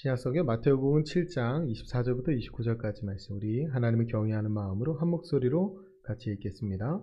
신약성경 마태복음 7장 24절부터 29절까지 말씀, 우리 하나님을 경외하는 마음으로 한 목소리로 같이 읽겠습니다.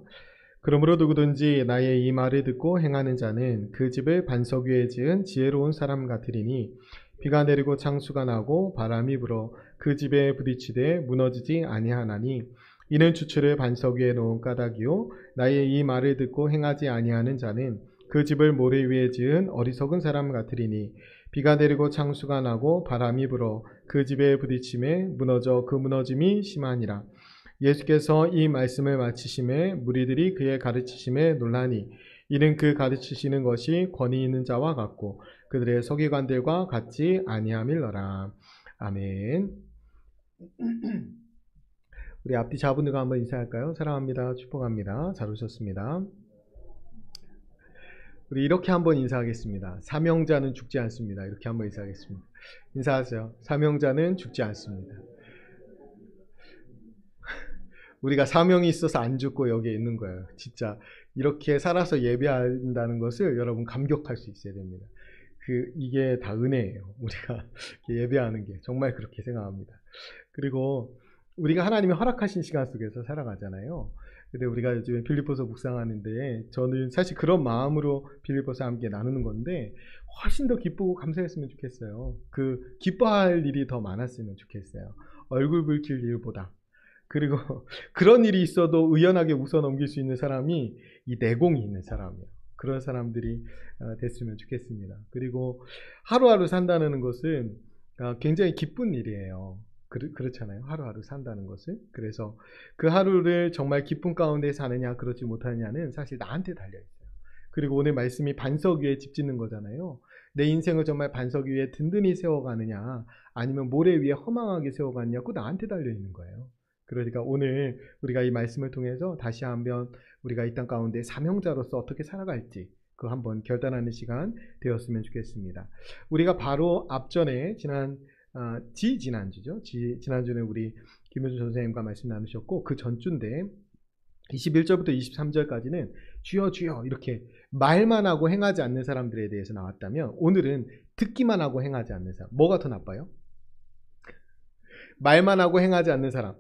그러므로 누구든지 나의 이 말을 듣고 행하는 자는 그 집을 반석 위에 지은 지혜로운 사람 같으리니 비가 내리고 창수가 나고 바람이 불어 그 집에 부딪히되 무너지지 아니하나니 이는 주추를 반석 위에 놓은 까닭이요 나의 이 말을 듣고 행하지 아니하는 자는 그 집을 모래 위에 지은 어리석은 사람 같으리니 비가 내리고 창수가 나고 바람이 불어 그 집에 부딪힘에 무너져 그 무너짐이 심하니라. 예수께서 이 말씀을 마치심에 무리들이 그의 가르치심에 놀라니 이는 그 가르치시는 것이 권위 있는 자와 같고 그들의 서기관들과 같지 아니함일러라. 아멘. 우리 앞뒤 자분들과 한번 인사할까요? 사랑합니다. 축복합니다. 잘 오셨습니다. 우리 이렇게 한번 인사하겠습니다. 사명자는 죽지 않습니다. 이렇게 한번 인사하겠습니다. 인사하세요. 사명자는 죽지 않습니다. 우리가 사명이 있어서 안 죽고 여기에 있는 거예요. 진짜 이렇게 살아서 예배한다는 것을 여러분 감격할 수 있어야 됩니다. 이게 다 은혜예요. 우리가 예배하는 게 정말 그렇게 생각합니다. 그리고 우리가 하나님이 허락하신 시간 속에서 살아가잖아요. 근데 우리가 요즘에 빌립보서 묵상하는데 저는 사실 그런 마음으로 빌립보서 함께 나누는 건데 훨씬 더 기쁘고 감사했으면 좋겠어요. 기뻐할 일이 더 많았으면 좋겠어요. 얼굴 붉힐 일보다. 그리고 그런 일이 있어도 의연하게 웃어 넘길 수 있는 사람이 이 내공이 있는 사람이에요. 그런 사람들이 됐으면 좋겠습니다. 그리고 하루하루 산다는 것은 굉장히 기쁜 일이에요. 그렇잖아요. 하루하루 산다는 것은. 그래서 그 하루를 정말 기쁨 가운데 사느냐 그렇지 못하느냐는 사실 나한테 달려있어요. 그리고 오늘 말씀이 반석 위에 집 짓는 거잖아요. 내 인생을 정말 반석 위에 든든히 세워가느냐 아니면 모래 위에 허망하게 세워가느냐 그거 나한테 달려있는 거예요. 그러니까 오늘 우리가 이 말씀을 통해서 다시 한번 우리가 이 땅 가운데 사명자로서 어떻게 살아갈지 그거 한번 결단하는 시간 되었으면 좋겠습니다. 우리가 바로 앞전에 지난주죠. 지난주에 우리 김효준 선생님과 말씀 나누셨고 그 전주인데 21절부터 23절까지는 주여 주여 이렇게 말만 하고 행하지 않는 사람들에 대해서 나왔다면 오늘은 듣기만 하고 행하지 않는 사람. 뭐가 더 나빠요? 말만 하고 행하지 않는 사람,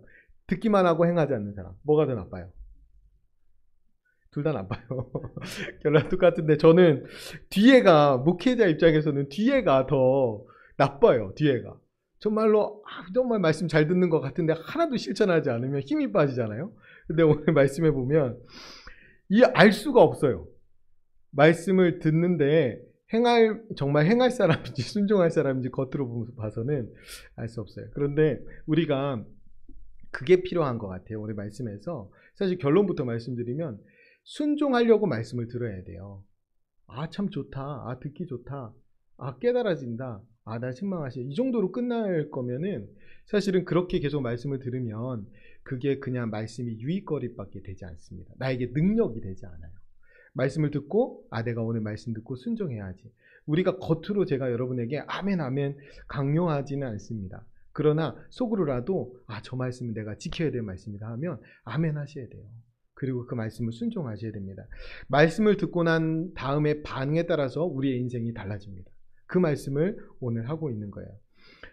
듣기만 하고 행하지 않는 사람. 뭐가 더 나빠요? 둘 다 나빠요. 결론 똑같은데 저는 뒤에가 목회자 입장에서는 뒤에가 더 나빠요. 뒤에가. 정말로 정말 말씀 잘 듣는 것 같은데 하나도 실천하지 않으면 힘이 빠지잖아요. 근데 오늘 말씀해 보면 알 수가 없어요. 말씀을 듣는데 정말 행할 사람인지 순종할 사람인지 겉으로 봐서는 알 수 없어요. 그런데 우리가 그게 필요한 것 같아요. 오늘 말씀에서 사실 결론부터 말씀드리면 순종하려고 말씀을 들어야 돼요. 참 좋다. 듣기 좋다. 깨달아진다. 나 실망하시. 이 정도로 끝날 거면은 사실은 그렇게 계속 말씀을 들으면 그게 그냥 말씀이 유익거리밖에 되지 않습니다. 나에게 능력이 되지 않아요. 말씀을 듣고 내가 오늘 말씀 듣고 순종해야지. 우리가 겉으로 제가 여러분에게 아멘 아멘 강요하지는 않습니다. 그러나 속으로라도 저 말씀은 내가 지켜야 될 말씀이다 하면 아멘 하셔야 돼요. 그리고 그 말씀을 순종하셔야 됩니다. 말씀을 듣고 난 다음에 반응에 따라서 우리의 인생이 달라집니다. 그 말씀을 오늘 하고 있는 거예요.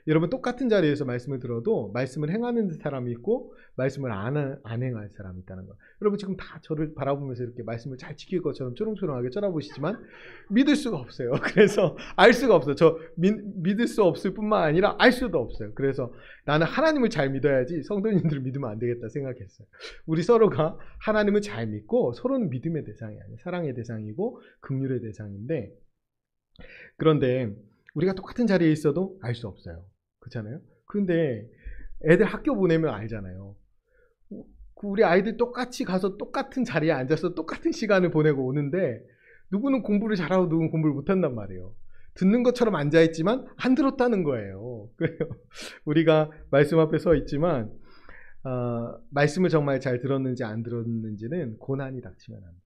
여러분 똑같은 자리에서 말씀을 들어도 말씀을 행하는 사람이 있고 말씀을 안 행할 사람이 있다는 거예요. 여러분 지금 다 저를 바라보면서 이렇게 말씀을 잘 지킬 것처럼 초롱초롱하게 쳐다보시지만 믿을 수가 없어요. 그래서 알 수가 없어요. 저 믿을 수 없을 뿐만 아니라 알 수도 없어요. 그래서 나는 하나님을 잘 믿어야지 성도님들을 믿으면 안 되겠다 생각했어요. 우리 서로가 하나님을 잘 믿고 서로는 믿음의 대상이 아니에요. 사랑의 대상이고 긍휼의 대상인데 그런데 우리가 똑같은 자리에 있어도 알 수 없어요. 그렇잖아요? 근데 애들 학교 보내면 알잖아요. 우리 아이들 똑같이 가서 똑같은 자리에 앉아서 똑같은 시간을 보내고 오는데 누구는 공부를 잘하고 누구는 공부를 못한단 말이에요. 듣는 것처럼 앉아있지만 안 들었다는 거예요. 우리가 말씀 앞에 서 있지만 말씀을 정말 잘 들었는지 안 들었는지는 고난이 닥치면 합니다.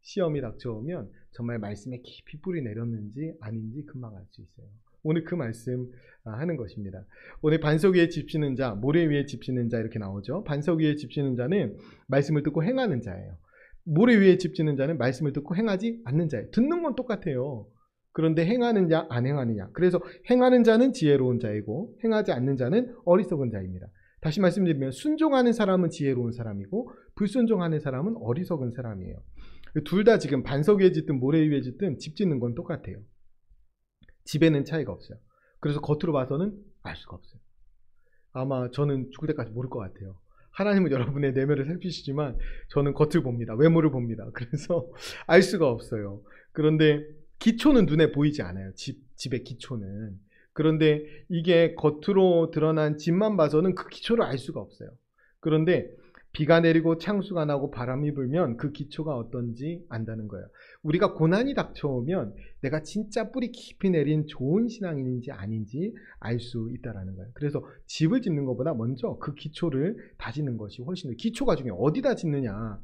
시험이 닥쳐오면 정말 말씀에 깊이 뿌리 내렸는지 아닌지 금방 알 수 있어요. 오늘 그 말씀 하는 것입니다. 오늘 반석 위에 집 짓는 자, 모래 위에 집 짓는 자 이렇게 나오죠. 반석 위에 집 짓는 자는 말씀을 듣고 행하는 자예요. 모래 위에 집 짓는 자는 말씀을 듣고 행하지 않는 자예요. 듣는 건 똑같아요. 그런데 행하느냐 안 행하느냐. 그래서 행하는 자는 지혜로운 자이고 행하지 않는 자는 어리석은 자입니다. 다시 말씀드리면 순종하는 사람은 지혜로운 사람이고 불순종하는 사람은 어리석은 사람이에요. 둘 다 지금 반석 위에 짓든 모래 위에 짓든 집 짓는 건 똑같아요. 집에는 차이가 없어요. 그래서 겉으로 봐서는 알 수가 없어요. 아마 저는 죽을 때까지 모를 것 같아요. 하나님은 여러분의 내면을 살피시지만 저는 겉을 봅니다. 외모를 봅니다. 그래서 알 수가 없어요. 그런데 기초는 눈에 보이지 않아요. 집의 기초는. 그런데 이게 겉으로 드러난 집만 봐서는 그 기초를 알 수가 없어요. 그런데 비가 내리고 창수가 나고 바람이 불면 그 기초가 어떤지 안다는 거예요. 우리가 고난이 닥쳐오면 내가 진짜 뿌리 깊이 내린 좋은 신앙인지 아닌지 알 수 있다는 거예요. 그래서 집을 짓는 것보다 먼저 그 기초를 다지는 것이 훨씬 더 기초가 중요해요. 어디다 짓느냐.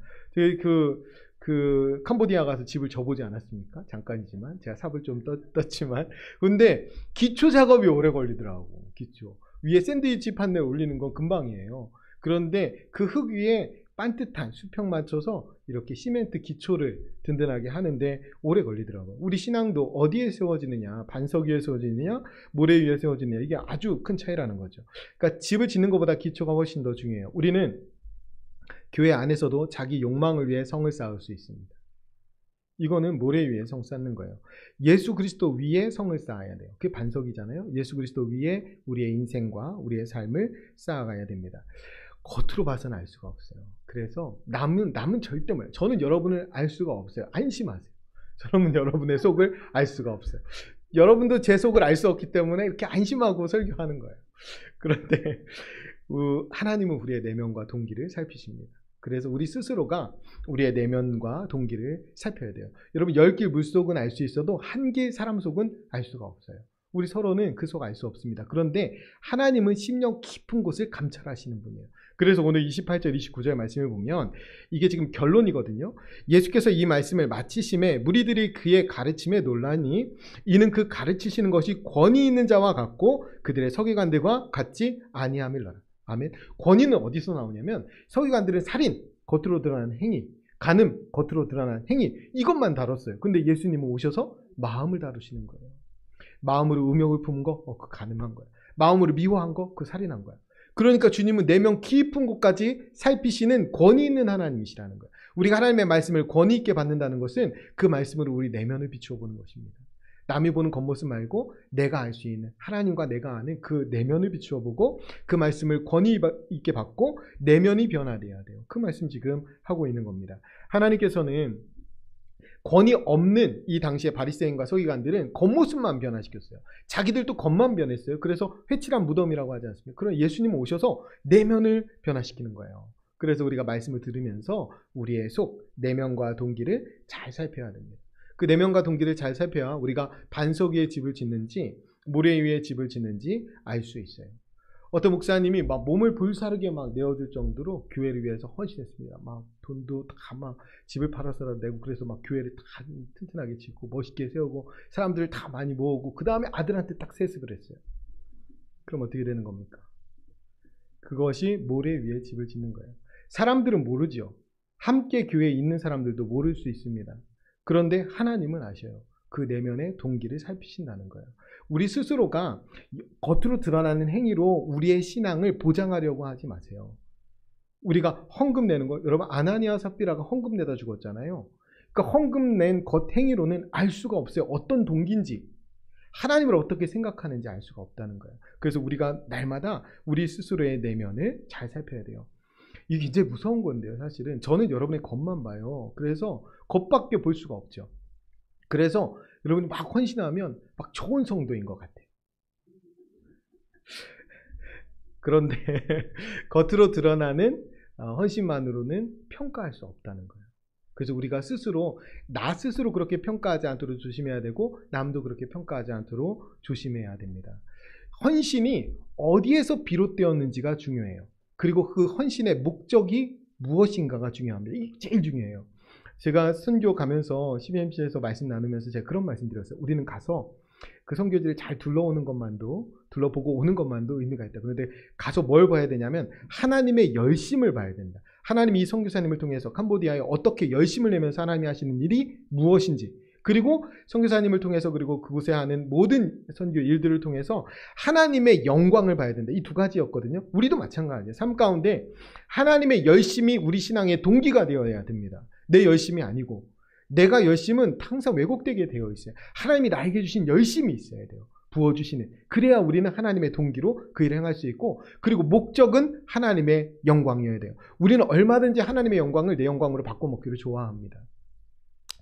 캄보디아 가서 집을 져보지 않았습니까? 잠깐이지만 제가 삽을 좀 떴지만 근데 기초 작업이 오래 걸리더라고. 기초 위에 샌드위치 판넬 올리는 건 금방이에요. 그런데 그 흙 위에 반듯한 수평 맞춰서 이렇게 시멘트 기초를 든든하게 하는데 오래 걸리더라고요. 우리 신앙도 어디에 세워지느냐, 반석 위에 세워지느냐, 모래 위에 세워지느냐, 이게 아주 큰 차이라는 거죠. 그러니까 집을 짓는 것보다 기초가 훨씬 더 중요해요. 우리는 교회 안에서도 자기 욕망을 위해 성을 쌓을 수 있습니다. 이거는 모래 위에 성 쌓는 거예요. 예수 그리스도 위에 성을 쌓아야 돼요. 그게 반석이잖아요. 예수 그리스도 위에 우리의 인생과 우리의 삶을 쌓아가야 됩니다. 겉으로 봐서는 알 수가 없어요. 그래서 남은 절대 몰라요. 저는 여러분을 알 수가 없어요. 안심하세요. 저는 여러분의 속을 알 수가 없어요. 여러분도 제 속을 알 수 없기 때문에 이렇게 안심하고 설교하는 거예요. 그런데 하나님은 우리의 내면과 동기를 살피십니다. 그래서 우리 스스로가 우리의 내면과 동기를 살펴야 돼요. 여러분 10길 물속은 알 수 있어도 한 길 사람 속은 알 수가 없어요. 우리 서로는 그 속 알 수 없습니다. 그런데 하나님은 심령 깊은 곳을 감찰하시는 분이에요. 그래서 오늘 28절 29절 말씀을 보면 이게 지금 결론이거든요. 예수께서 이 말씀을 마치심에 무리들이 그의 가르침에 놀라니 이는 그 가르치시는 것이 권위 있는 자와 같고 그들의 서기관들과 같지 아니함이로라. 아멘. 권위는 어디서 나오냐면 서기관들은 살인, 겉으로 드러나는 행위, 간음, 겉으로 드러나는 행위 이것만 다뤘어요. 근데 예수님은 오셔서 마음을 다루시는 거예요. 마음으로 음욕을 품은 거, 그 간음한 거야. 마음으로 미워한 거, 그 살인한 거야. 그러니까 주님은 내면 깊은 곳까지 살피시는 권위 있는 하나님이시라는 거예요. 우리가 하나님의 말씀을 권위 있게 받는다는 것은 그 말씀으로 우리 내면을 비추어 보는 것입니다. 남이 보는 겉모습 말고 내가 알 수 있는 하나님과 내가 아는 그 내면을 비추어 보고 그 말씀을 권위 있게 받고 내면이 변화돼야 돼요. 그 말씀 지금 하고 있는 겁니다. 하나님께서는 권위 없는 이 당시의 바리새인과 서기관들은 겉모습만 변화시켰어요. 자기들도 겉만 변했어요. 그래서 회칠한 무덤이라고 하지 않습니까? 그럼 예수님은 오셔서 내면을 변화시키는 거예요. 그래서 우리가 말씀을 들으면서 우리의 속, 내면과 동기를 잘 살펴야 됩니다. 그 내면과 동기를 잘 살펴야 우리가 반석 위에 집을 짓는지 모래 위에 집을 짓는지 알 수 있어요. 어떤 목사님이 막 몸을 불사르게 막 내어줄 정도로 교회를 위해서 헌신했습니다. 막 돈도 다 막 집을 팔아서라도 내고 그래서 막 교회를 다 튼튼하게 짓고 멋있게 세우고 사람들을 다 많이 모으고 그 다음에 아들한테 딱 세습을 했어요. 그럼 어떻게 되는 겁니까? 그것이 모래 위에 집을 짓는 거예요. 사람들은 모르죠. 함께 교회에 있는 사람들도 모를 수 있습니다. 그런데 하나님은 아셔요. 그 내면의 동기를 살피신다는 거예요. 우리 스스로가 겉으로 드러나는 행위로 우리의 신앙을 보장하려고 하지 마세요. 우리가 헌금 내는 거, 여러분 아나니아 삽비라가 헌금 내다 죽었잖아요. 그러니까 헌금 낸 겉 행위로는 알 수가 없어요. 어떤 동기인지, 하나님을 어떻게 생각하는지 알 수가 없다는 거예요. 그래서 우리가 날마다 우리 스스로의 내면을 잘 살펴야 돼요. 이게 굉장히 무서운 건데요. 사실은 저는 여러분의 겉만 봐요. 그래서 겉밖에 볼 수가 없죠. 그래서 여러분이 막 헌신하면 막 좋은 성도인 것 같아요. 그런데 겉으로 드러나는 헌신만으로는 평가할 수 없다는 거예요. 그래서 우리가 스스로 나 스스로 그렇게 평가하지 않도록 조심해야 되고 남도 그렇게 평가하지 않도록 조심해야 됩니다. 헌신이 어디에서 비롯되었는지가 중요해요. 그리고 그 헌신의 목적이 무엇인가가 중요합니다. 이게 제일 중요해요. 제가 선교 가면서 CBMC에서 말씀 나누면서 제가 그런 말씀 드렸어요. 우리는 가서 그 선교지를 잘 둘러보고 오는 것만도 의미가 있다. 그런데 가서 뭘 봐야 되냐면 하나님의 열심을 봐야 된다. 하나님이 이 선교사님을 통해서 캄보디아에 어떻게 열심을 내면서 하나님이 하시는 일이 무엇인지 그리고 선교사님을 통해서 그리고 그곳에 하는 모든 선교 일들을 통해서 하나님의 영광을 봐야 된다. 이 두 가지였거든요. 우리도 마찬가지예요. 삶 가운데 하나님의 열심이 우리 신앙의 동기가 되어야 됩니다. 내 열심이 아니고 내가 열심은 항상 왜곡되게 되어 있어요. 하나님이 나에게 주신 열심이 있어야 돼요. 부어주시는. 그래야 우리는 하나님의 동기로 그 일을 행할 수 있고, 그리고 목적은 하나님의 영광이어야 돼요. 우리는 얼마든지 하나님의 영광을 내 영광으로 바꿔먹기를 좋아합니다.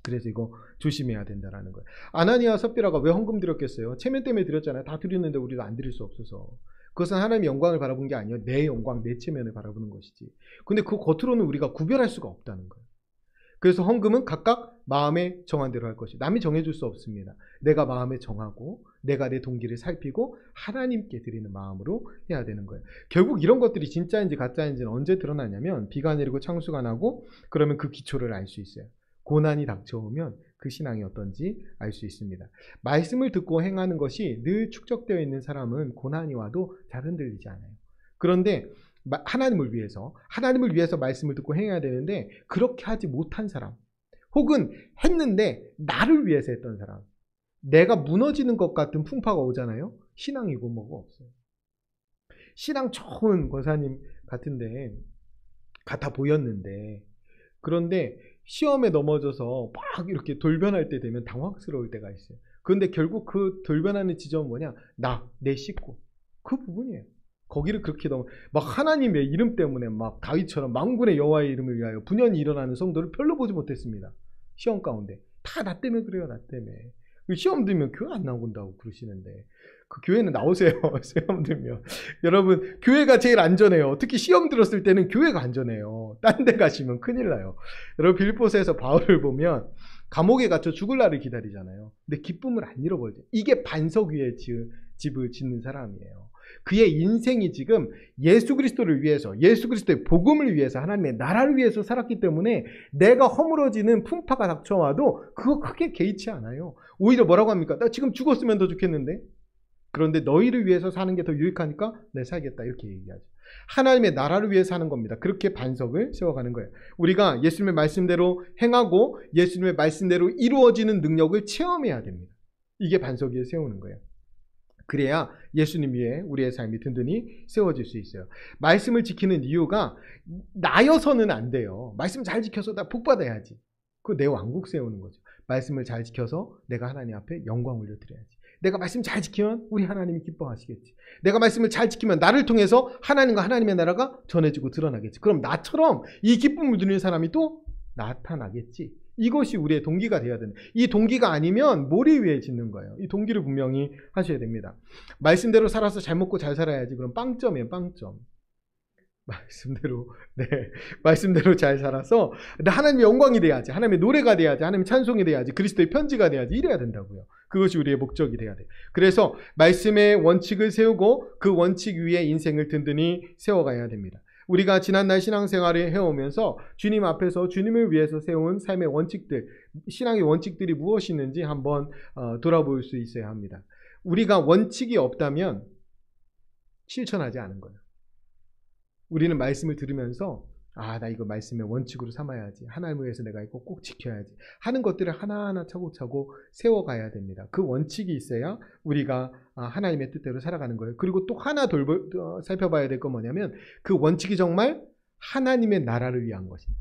그래서 이거 조심해야 된다는 거예요. 아나니아 섭비라가 왜 헌금 드렸겠어요? 체면 때문에 드렸잖아요. 다 드렸는데 우리도 안 드릴 수 없어서. 그것은 하나님의 영광을 바라본 게 아니에요. 내 영광, 내 체면을 바라보는 것이지. 근데 그 겉으로는 우리가 구별할 수가 없다는 거예요. 그래서 헌금은 각각 마음에 정한 대로 할 것이. 남이 정해줄 수 없습니다. 내가 마음에 정하고 내가 내 동기를 살피고 하나님께 드리는 마음으로 해야 되는 거예요. 결국 이런 것들이 진짜인지 가짜인지는 언제 드러나냐면 비가 내리고 창수가 나고 그러면 그 기초를 알 수 있어요. 고난이 닥쳐오면 그 신앙이 어떤지 알 수 있습니다. 말씀을 듣고 행하는 것이 늘 축적되어 있는 사람은 고난이 와도 잘 흔들리지 않아요. 그런데 하나님을 위해서 말씀을 듣고 행해야 되는데 그렇게 하지 못한 사람, 혹은 했는데 나를 위해서 했던 사람, 내가 무너지는 것 같은 풍파가 오잖아요. 신앙이고 뭐가 없어요. 신앙 좋은 권사님 같은데 같아 보였는데, 그런데 시험에 넘어져서 막 이렇게 돌변할 때 되면 당황스러울 때가 있어요. 그런데 결국 그 돌변하는 지점은 뭐냐? 내 식구, 그 부분이에요. 거기를 그렇게 막 하나님의 이름 때문에 막 다윗처럼 만군의 여호와의 이름을 위하여 분연히 일어나는 성도를 별로 보지 못했습니다. 시험 가운데 다 나 때문에 그래요. 나 때문에. 시험 들면 교회 안 나온다고 그러시는데 그 교회는 나오세요. 시험 들면. 여러분, 교회가 제일 안전해요. 특히 시험 들었을 때는 교회가 안전해요. 딴 데 가시면 큰일 나요. 여러분, 빌립보서에서 바울을 보면 감옥에 갇혀 죽을 날을 기다리잖아요. 근데 기쁨을 안 잃어버려요. 이게 반석 위에 집을 짓는 사람이에요. 그의 인생이 지금 예수 그리스도를 위해서, 예수 그리스도의 복음을 위해서, 하나님의 나라를 위해서 살았기 때문에 내가 허물어지는 풍파가 닥쳐와도 그거 크게 개의치 않아요. 오히려 뭐라고 합니까? 나 지금 죽었으면 더 좋겠는데? 그런데 너희를 위해서 사는 게 더 유익하니까 내 살겠다, 이렇게 얘기하죠. 하나님의 나라를 위해 사는 겁니다. 그렇게 반석을 세워가는 거예요. 우리가 예수님의 말씀대로 행하고 예수님의 말씀대로 이루어지는 능력을 체험해야 됩니다. 이게 반석 위에 세우는 거예요. 그래야 예수님 위에 우리의 삶이 든든히 세워질 수 있어요. 말씀을 지키는 이유가 나여서는 안 돼요. 말씀 잘 지켜서 나 복 받아야지. 그거 내 왕국 세우는 거죠. 말씀을 잘 지켜서 내가 하나님 앞에 영광 올려드려야지. 내가 말씀 잘 지키면 우리 하나님이 기뻐하시겠지. 내가 말씀을 잘 지키면 나를 통해서 하나님과 하나님의 나라가 전해지고 드러나겠지. 그럼 나처럼 이 기쁨을 누리는 사람이 또 나타나겠지. 이것이 우리의 동기가 되어야 되는. 이 동기가 아니면 모래 위에 짓는 거예요. 이 동기를 분명히 하셔야 됩니다. 말씀대로 살아서 잘 먹고 잘 살아야지. 그럼 빵점이에요. 빵점. 말씀대로 잘 살아서 하나님의 영광이 돼야지, 하나님의 노래가 돼야지, 하나님의 찬송이 돼야지, 그리스도의 편지가 돼야지, 이래야 된다고요. 그것이 우리의 목적이 돼야 돼요. 그래서 말씀의 원칙을 세우고 그 원칙 위에 인생을 든든히 세워가야 됩니다. 우리가 지난날 신앙생활을 해오면서 주님 앞에서 주님을 위해서 세운 삶의 원칙들, 신앙의 원칙들이 무엇이 있는지 한번 돌아볼 수 있어야 합니다. 우리가 원칙이 없다면 실천하지 않은 거예요. 우리는 말씀을 들으면서 나 이거 말씀의 원칙으로 삼아야지, 하나님을 위해서 내가 이거 꼭 지켜야지 하는 것들을 하나하나 차곡차곡 세워가야 됩니다. 그 원칙이 있어야 우리가 하나님의 뜻대로 살아가는 거예요. 그리고 또 하나 살펴봐야 될 건 뭐냐면 그 원칙이 정말 하나님의 나라를 위한 것인지,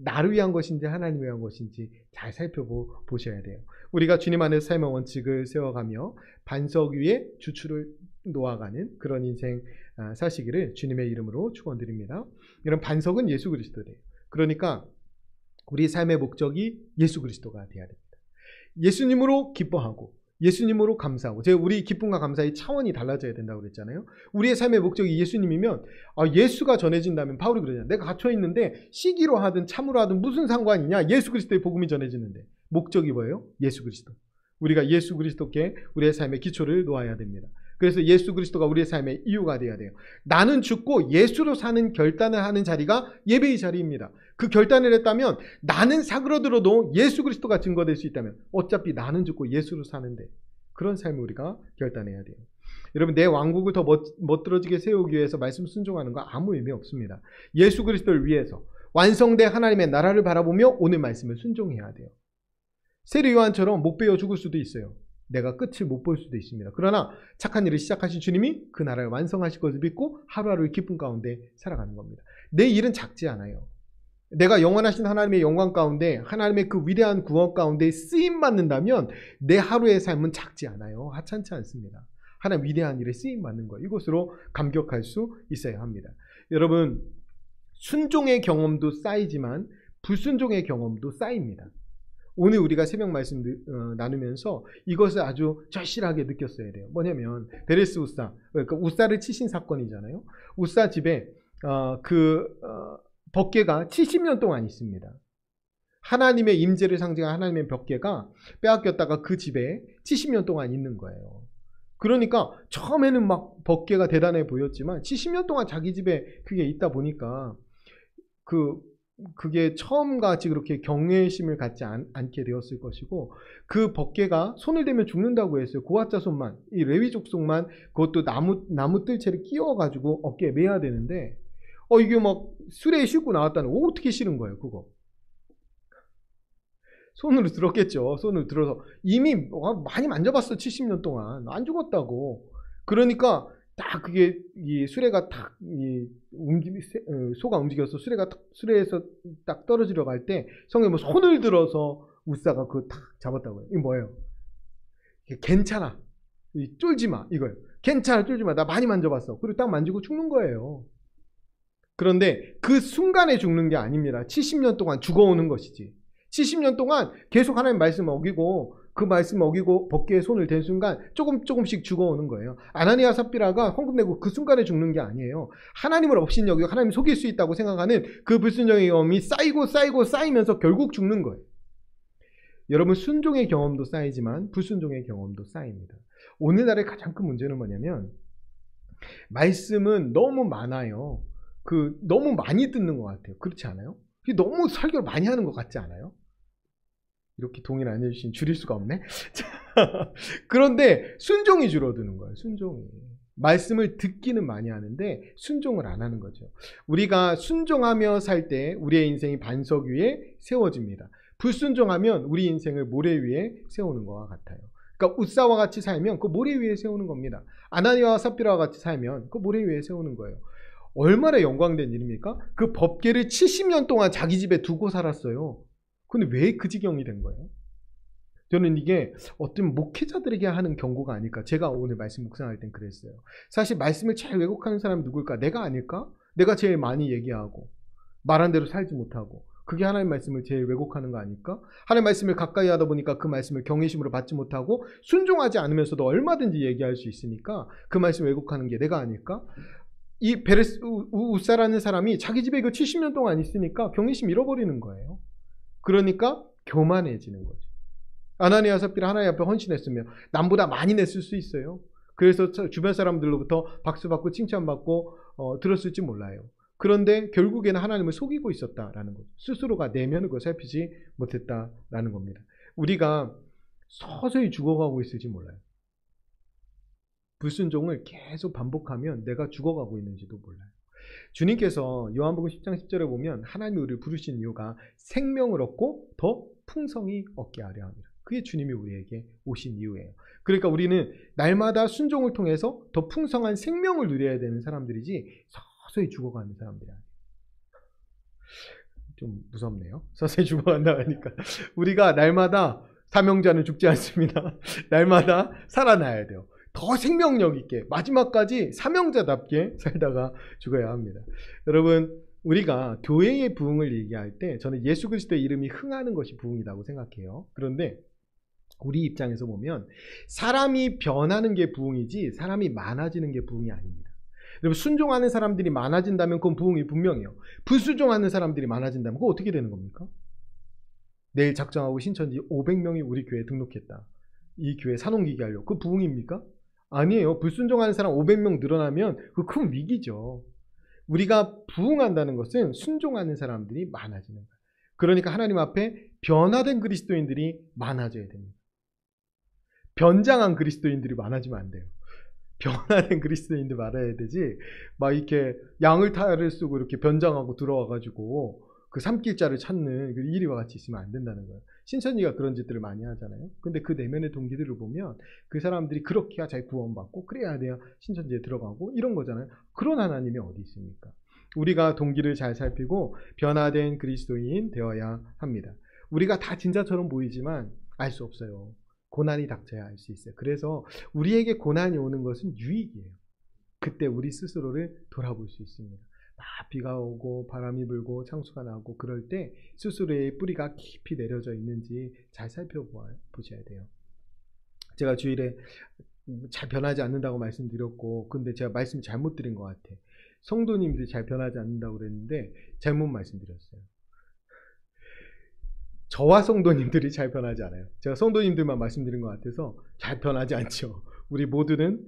나를 위한 것인지 하나님을 위한 것인지 잘 살펴보셔야 돼요. 우리가 주님 안에서 삶의 원칙을 세워가며 반석 위에 주추를 놓아가는 그런 인생 사시기를 주님의 이름으로 축원드립니다. 이런 반석은 예수 그리스도예요. 그러니까 우리 삶의 목적이 예수 그리스도가 되어야 됩니다. 예수님으로 기뻐하고 예수님으로 감사하고, 제가 우리 기쁨과 감사의 차원이 달라져야 된다고 그랬잖아요. 우리의 삶의 목적이 예수님이면 예수가 전해진다면, 바울이 그러잖아요. 내가 갇혀있는데 시기로 하든 참으로 하든 무슨 상관이냐, 예수 그리스도의 복음이 전해지는데. 목적이 뭐예요? 예수 그리스도. 우리가 예수 그리스도께 우리의 삶의 기초를 놓아야 됩니다. 그래서 예수 그리스도가 우리의 삶의 이유가 되어야 돼요. 나는 죽고 예수로 사는 결단을 하는 자리가 예배의 자리입니다. 그 결단을 했다면, 나는 사그러들어도 예수 그리스도가 증거될 수 있다면, 어차피 나는 죽고 예수로 사는데, 그런 삶을 우리가 결단해야 돼요. 여러분, 내 왕국을 더 멋들어지게 세우기 위해서 말씀 순종하는 거 아무 의미 없습니다. 예수 그리스도를 위해서 완성된 하나님의 나라를 바라보며 오늘 말씀을 순종해야 돼요. 세례 요한처럼 못 배워 죽을 수도 있어요. 내가 끝을 못 볼 수도 있습니다. 그러나 착한 일을 시작하신 주님이 그 나라를 완성하실 것을 믿고 하루하루 기쁨 가운데 살아가는 겁니다. 내 일은 작지 않아요. 내가 영원하신 하나님의 영광 가운데, 하나님의 그 위대한 구원 가운데 쓰임받는다면 내 하루의 삶은 작지 않아요. 하찮지 않습니다. 하나님 위대한 일에 쓰임받는 것, 이것으로 감격할 수 있어야 합니다. 여러분, 순종의 경험도 쌓이지만 불순종의 경험도 쌓입니다. 오늘 우리가 새벽 말씀 나누면서 이것을 아주 절실하게 느꼈어야 돼요. 뭐냐면 베레스 우사, 그러니까 우사를 치신 사건이잖아요. 우사 집에 법궤가 70년 동안 있습니다. 하나님의 임재를 상징한 하나님의 법궤가 빼앗겼다가 그 집에 70년 동안 있는 거예요. 그러니까 처음에는 막 법궤가 대단해 보였지만 70년 동안 자기 집에 그게 있다 보니까 그게 처음같이 그렇게 경외심을 갖지 않게 되었을 것이고, 그 법궤가 손을 대면 죽는다고 했어요. 고아자손만, 이 레위 족속만, 그것도 나무 뜰채를 끼워가지고 어깨에 매야 되는데, 이게 막 수레에 싣고 나왔다는, 어떻게 싫은 거예요, 그거. 손으로 들었겠죠. 손으로 들어서. 이미 많이 만져봤어, 70년 동안. 안 죽었다고. 그러니까 딱 그게 이 수레가 딱 소가 움직여서 수레에서 딱 떨어지려고 할 때 성경에 뭐 손을 들어서 우사가 그거 딱 잡았다고요. 이게 뭐예요? 괜찮아. 쫄지 마. 이거예요. 괜찮아, 쫄지 마. 나 많이 만져봤어. 그리고 딱 만지고 죽는 거예요. 그런데 그 순간에 죽는 게 아닙니다. 70년 동안 죽어오는 것이지. 70년 동안 계속 하나님 말씀 어기고, 그 말씀 어기고 법궤에 손을 댄 순간 조금씩 죽어오는 거예요. 아나니아 삽비라가 헌금 내고 그 순간에 죽는 게 아니에요. 하나님을 업신여기고 하나님 속일 수 있다고 생각하는 그 불순종의 경험이 쌓이면서 결국 죽는 거예요. 여러분, 순종의 경험도 쌓이지만 불순종의 경험도 쌓입니다. 오늘날의 가장 큰 문제는 뭐냐면, 말씀은 너무 많아요. 너무 많이 듣는 것 같아요. 그렇지 않아요? 너무 설교를 많이 하는 것 같지 않아요? 이렇게 동의를 안 해주신, 줄일 수가 없네. 그런데 순종이 줄어드는 거예요. 순종이. 말씀을 듣기는 많이 하는데 순종을 안 하는 거죠. 우리가 순종하며 살 때 우리의 인생이 반석 위에 세워집니다. 불순종하면 우리 인생을 모래 위에 세우는 것과 같아요. 그러니까 우사와 같이 살면 그 모래 위에 세우는 겁니다. 아나니아와 삽비라와 같이 살면 그 모래 위에 세우는 거예요. 얼마나 영광된 일입니까? 그 법궤를 70년 동안 자기 집에 두고 살았어요. 근데 왜 그 지경이 된 거예요? 저는 이게 어떤 목회자들에게 하는 경고가 아닐까. 제가 오늘 말씀 묵상할 땐 그랬어요. 사실 말씀을 잘 왜곡하는 사람이 누굴까? 내가 아닐까? 내가 제일 많이 얘기하고 말한 대로 살지 못하고, 그게 하나님 말씀을 제일 왜곡하는 거 아닐까? 하나님 말씀을 가까이 하다 보니까 그 말씀을 경외심으로 받지 못하고 순종하지 않으면서도 얼마든지 얘기할 수 있으니까 그 말씀을 왜곡하는 게 내가 아닐까? 이 베레스 우사라는 사람이 자기 집에 그 70년 동안 있으니까 경외심 잃어버리는 거예요. 그러니까 교만해지는 거죠. 아나니아 삽비라 하나님 앞에 헌신했으면 남보다 많이 냈을 수 있어요. 그래서 주변 사람들로부터 박수받고 칭찬받고 들었을지 몰라요. 그런데 결국에는 하나님을 속이고 있었다라는 거죠. 스스로가 내면을 살피지 못했다라는 겁니다. 우리가 서서히 죽어가고 있을지 몰라요. 불순종을 계속 반복하면 내가 죽어가고 있는지도 몰라요. 주님께서 요한복음 10장 10절에 보면 하나님이 우리를 부르신 이유가 생명을 얻고 더 풍성히 얻게 하려 합니다. 그게 주님이 우리에게 오신 이유예요. 그러니까 우리는 날마다 순종을 통해서 더 풍성한 생명을 누려야 되는 사람들이지 서서히 죽어가는 사람들이 아니에요. 좀 무섭네요. 서서히 죽어간다 하니까. 우리가 날마다 사명자는 죽지 않습니다. 날마다 살아나야 돼요. 더 생명력 있게 마지막까지 사명자답게 살다가 죽어야 합니다. 여러분, 우리가 교회의 부흥을 얘기할 때 저는 예수 그리스도의 이름이 흥하는 것이 부흥이라고 생각해요. 그런데 우리 입장에서 보면 사람이 변하는 게 부흥이지 사람이 많아지는 게 부흥이 아닙니다. 여러분, 순종하는 사람들이 많아진다면 그건 부흥이 분명해요. 불순종하는 사람들이 많아진다면 그거 어떻게 되는 겁니까? 내일 작정하고 신천지 500명이 우리 교회에 등록했다. 이 교회 사놓기게 하려고. 그 부흥입니까? 아니에요. 불순종하는 사람 500명 늘어나면 그 큰 위기죠. 우리가 부흥한다는 것은 순종하는 사람들이 많아지는 거예요. 그러니까 하나님 앞에 변화된 그리스도인들이 많아져야 됩니다. 변장한 그리스도인들이 많아지면 안 돼요. 변화된 그리스도인들 말아야 되지, 막 이렇게 양을 탈을 쓰고 이렇게 변장하고 들어와가지고 그 산길자를 찾는 그 이리와 같이 있으면 안 된다는 거예요. 신천지가 그런 짓들을 많이 하잖아요. 근데 그 내면의 동기들을 보면 그 사람들이 그렇게 해야 잘 구원받고 그래야 돼야 신천지에 들어가고 이런 거잖아요. 그런 하나님이 어디 있습니까? 우리가 동기를 잘 살피고 변화된 그리스도인 되어야 합니다. 우리가 다 진짜처럼 보이지만 알 수 없어요. 고난이 닥쳐야 알 수 있어요. 그래서 우리에게 고난이 오는 것은 유익이에요. 그때 우리 스스로를 돌아볼 수 있습니다. 막 비가 오고 바람이 불고 창수가 나고 그럴 때 스스로의 뿌리가 깊이 내려져 있는지 잘 살펴보셔야 돼요. 제가 주일에 잘 변하지 않는다고 말씀드렸고, 근데 제가 말씀 잘못 드린 것 같아. 성도님들이 잘 변하지 않는다고 그랬는데 잘못 말씀드렸어요. 저와 성도님들이 잘 변하지 않아요. 제가 성도님들만 말씀드린 것 같아서 잘 변하지 않죠. 우리 모두는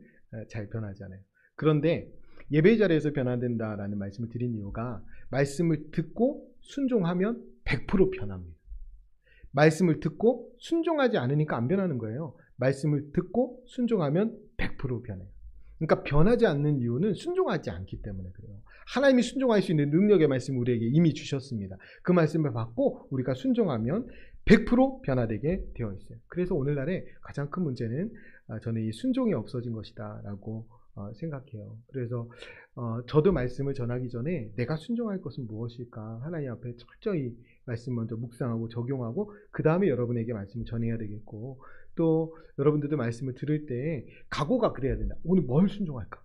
잘 변하지 않아요. 그런데 예배 자리에서 변화된다라는 말씀을 드린 이유가 말씀을 듣고 순종하면 100% 변합니다. 말씀을 듣고 순종하지 않으니까 안 변하는 거예요. 말씀을 듣고 순종하면 100% 변해요. 그러니까 변하지 않는 이유는 순종하지 않기 때문에 그래요. 하나님이 순종할 수 있는 능력의 말씀을 우리에게 이미 주셨습니다. 그 말씀을 받고 우리가 순종하면 100% 변화되게 되어 있어요. 그래서 오늘날의 가장 큰 문제는 저는 이 순종이 없어진 것이다 라고 생각해요. 그래서 저도 말씀을 전하기 전에 내가 순종할 것은 무엇일까 하나님 앞에 철저히 말씀 먼저 묵상하고 적용하고 그 다음에 여러분에게 말씀을 전해야 되겠고, 또 여러분들도 말씀을 들을 때 각오가 그래야 된다. 오늘 뭘 순종할까?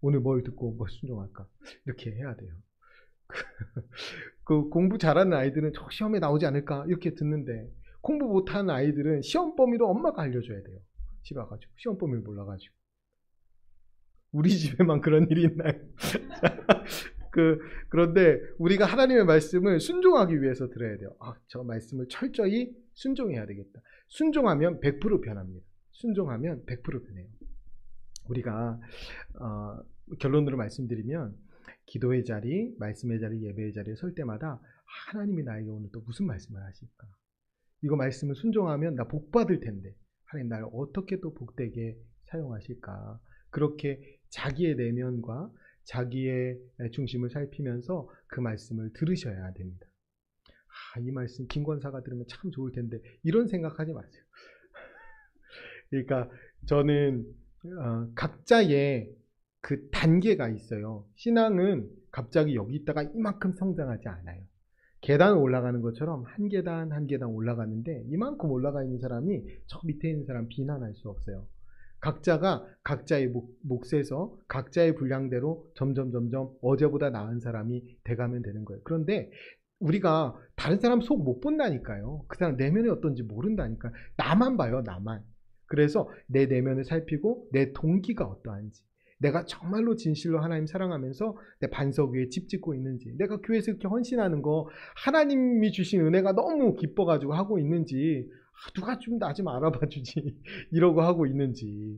오늘 뭘 듣고 뭘 순종할까? 이렇게 해야 돼요. 그 공부 잘하는 아이들은 저 시험에 나오지 않을까 이렇게 듣는데, 공부 못하는 아이들은 시험 범위도 엄마가 알려줘야 돼요. 집에 와가지고 시험 범위를 몰라가지고. 우리 집에만 그런 일이 있나요? 그런데 우리가 하나님의 말씀을 순종하기 위해서 들어야 돼요. 저 말씀을 철저히 순종해야 되겠다. 순종하면 100% 변합니다. 순종하면 100% 변해요. 우리가 결론으로 말씀드리면 기도의 자리, 말씀의 자리, 예배의 자리에 설 때마다 하나님이 나에게 오늘 또 무슨 말씀을 하실까? 이거 말씀을 순종하면 나 복 받을 텐데 하나님 나를 어떻게 또 복되게 사용하실까? 그렇게 자기의 내면과 자기의 중심을 살피면서 그 말씀을 들으셔야 됩니다. 이 말씀 김권사가 들으면 참 좋을 텐데 이런 생각하지 마세요. 그러니까 저는 각자의 그 단계가 있어요. 신앙은 갑자기 여기 있다가 이만큼 성장하지 않아요. 계단을 올라가는 것처럼 한 계단 한 계단 올라가는데 이만큼 올라가 있는 사람이 저 밑에 있는 사람 비난할 수 없어요. 각자가 각자의 몫에서 각자의 분량대로 점점 어제보다 나은 사람이 돼가면 되는 거예요. 그런데 우리가 다른 사람 속 못 본다니까요. 그 사람 내면이 어떤지 모른다니까. 나만 봐요, 나만. 그래서 내 내면을 살피고 내 동기가 어떠한지, 내가 정말로 진실로 하나님 사랑하면서 내 반석 위에 집 짓고 있는지, 내가 교회에서 이렇게 헌신하는 거 하나님이 주신 은혜가 너무 기뻐가지고 하고 있는지, 누가 좀 나 좀 알아봐 주지 이러고 하고 있는지,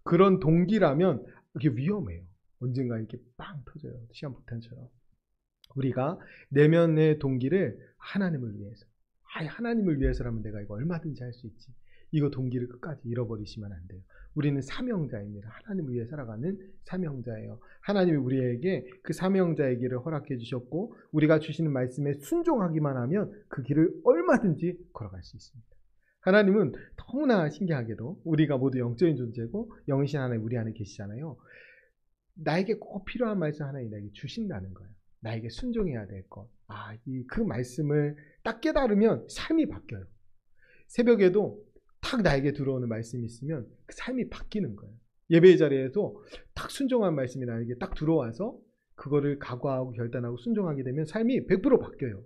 그런 동기라면 이게 위험해요. 언젠가 이렇게 빵 터져요. 시한폭탄처럼. 우리가 내면의 동기를 하나님을 위해서, 하나님을 위해서라면 내가 이거 얼마든지 할 수 있지, 이거 동기를 끝까지 잃어버리시면 안 돼요. 우리는 사명자입니다. 하나님을 위해 살아가는 사명자예요. 하나님이 우리에게 그 사명자의 길을 허락해 주셨고, 우리가 주시는 말씀에 순종하기만 하면 그 길을 얼마든지 걸어갈 수 있습니다. 하나님은 너무나 신기하게도 우리가 모두 영적인 존재고 영이신 하나님 우리 안에 계시잖아요. 나에게 꼭 필요한 말씀 하나님 나에게 주신다는 거예요. 나에게 순종해야 될 것. 그 말씀을 딱 깨달으면 삶이 바뀌어요. 새벽에도 딱 나에게 들어오는 말씀이 있으면 그 삶이 바뀌는 거예요. 예배의 자리에도 딱 순종한 말씀이 나에게 딱 들어와서 그거를 각오하고 결단하고 순종하게 되면 삶이 100% 바뀌어요.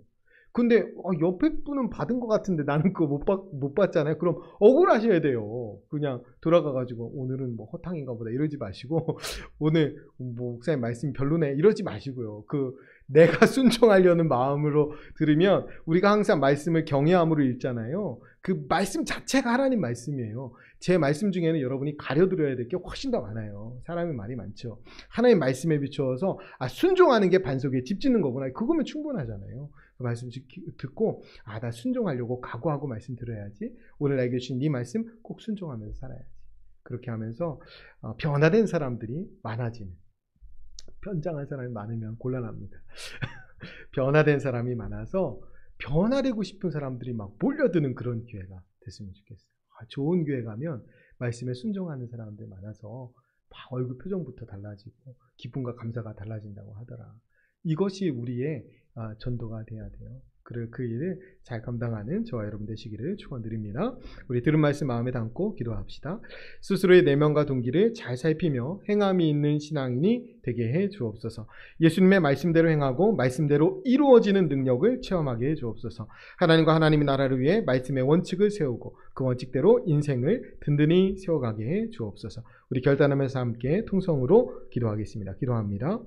근데 옆에 분은 받은 것 같은데 나는 그거 못 받잖아요. 그럼 억울하셔야 돼요. 그냥 돌아가가지고 오늘은 뭐 허탕인가 보다 이러지 마시고 오늘 뭐 목사님 말씀이 별로네 이러지 마시고요. 내가 순종하려는 마음으로 들으면, 우리가 항상 말씀을 경외함으로 읽잖아요. 그 말씀 자체가 하나님 말씀이에요. 제 말씀 중에는 여러분이 가려들어야 될 게 훨씬 더 많아요. 사람이 말이 많죠. 하나님 말씀에 비추어서 순종하는 게 반석에 집 짓는 거구나. 그거면 충분하잖아요. 그 말씀 듣고 나 순종하려고 각오하고 말씀 들어야지. 오늘 나에게 주신 네 말씀 꼭 순종하면서 살아야지. 그렇게 하면서 변화된 사람들이 많아지는, 편장한 사람이 많으면 곤란합니다. 변화된 사람이 많아서 변화되고 싶은 사람들이 막 몰려드는 그런 기회가 됐으면 좋겠어요. 좋은 교회 가면 말씀에 순종하는 사람들 많아서 막 얼굴 표정부터 달라지고 기쁨과 감사가 달라진다고 하더라. 이것이 우리의 전도가 돼야 돼요. 그 일을 잘 감당하는 저와 여러분 되시기를 축원드립니다. 우리 들은 말씀 마음에 담고 기도합시다. 스스로의 내면과 동기를 잘 살피며 행함이 있는 신앙인이 되게 해 주옵소서. 예수님의 말씀대로 행하고 말씀대로 이루어지는 능력을 체험하게 해 주옵소서. 하나님과 하나님의 나라를 위해 말씀의 원칙을 세우고 그 원칙대로 인생을 든든히 세워가게 해 주옵소서. 우리 결단하면서 함께 통성으로 기도하겠습니다. 기도합니다.